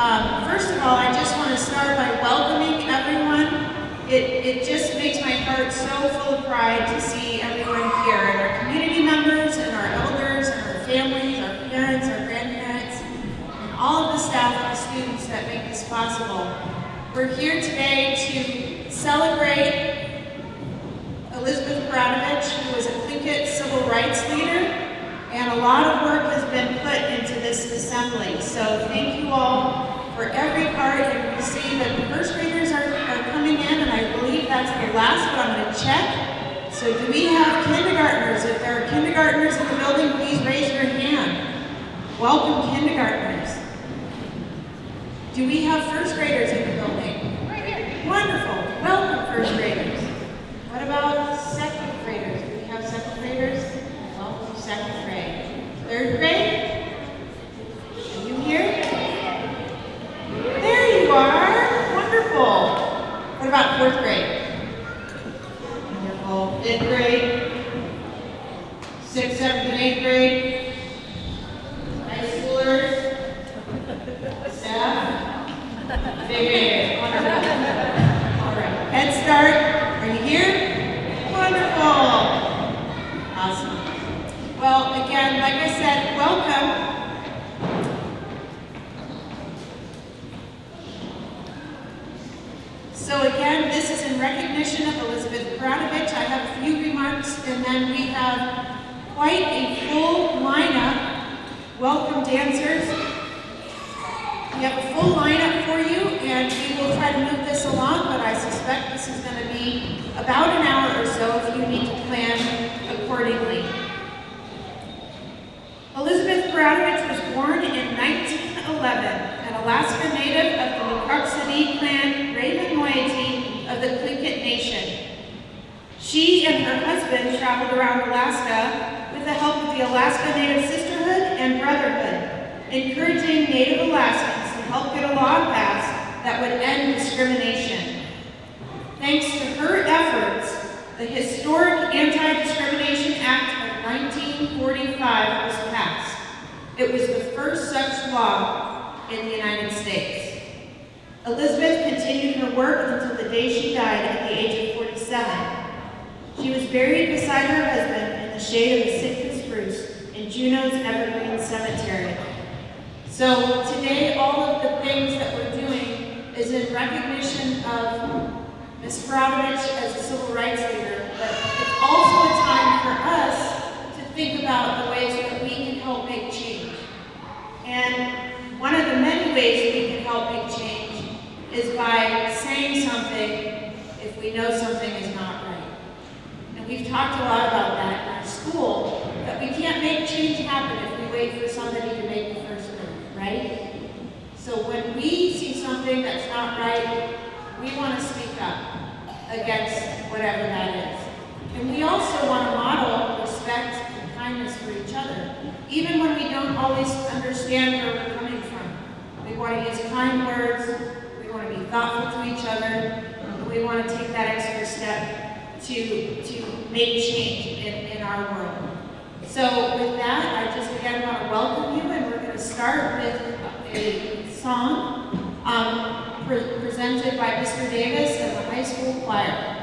First of all, I just want to start by welcoming everyone. It just makes my heart so full of pride to see everyone here, and our community members, and our elders, and our families, our parents, our grandparents, and all of the staff and the students that make this possible. We're here today to celebrate Elizabeth Peratrovich, who was a Tlingit civil rights leader, and a lot of work has been put into this assembly. So thank you all for every part, and we see that the first graders are coming in, and I believe that's the last, but I'm going to check. So do we have kindergartners? If there are kindergartners in the building, please raise your hand. Welcome, kindergartners. Do we have first graders in the building? Right here. Wonderful. Welcome, first graders. What about second graders? Do we have second graders? Welcome, second grade. Third grade? Are you here? There you are. Wonderful. What about fourth grade? Wonderful. Fifth grade? Sixth, seventh, and eighth grade? High schoolers? Staff? Big. Wonderful. All right. Head Start. Are you here? Wonderful. Awesome. Well, again, like I said, welcome. So again, this is in recognition of Elizabeth Peratrovich. I have a few remarks, and then we have quite a full lineup. Welcome, dancers. We have a full lineup for you, and we will try to move this along, but I suspect this is going to be about an hour or so if you need to plan accordingly. Elizabeth Peratrovich was born in 1911, an Alaska native of the Lakruksidi clan Raven moiety of the Tlingit Nation. She and her husband traveled around Alaska with the help of the Alaska Native Sisterhood and Brotherhood, encouraging Native Alaskans to help get a law passed that would end discrimination. Thanks to her efforts, the historic Anti-Discrimination Act of 1945 was passed. It was the first such law in the United States. Elizabeth continued her work until the day she died at the age of 47. She was buried beside her husband in the shade of a Sitka spruce in Juneau's Evergreen Cemetery. So today, all of the things that we're doing is in recognition of Ms. Peratrovich as a civil rights leader, but it's also a time for us to think about the ways that we can help make change. And one of the many ways we can help make change is by saying something if we know something is not right. And we've talked a lot about that in our school, that we can't make change happen if we wait for somebody to make the first move, right? So when we see something that's not right, we want to speak up against whatever that is. And we also want to model respect and kindness for each other, even when we don't always understand where we're coming from. We want to use kind words, we want to be thoughtful to each other, and we want to take that extra step to make change in our world. So with that, I just again want to welcome you, and we're going to start with a song presented by Mr. Davis and the high school choir.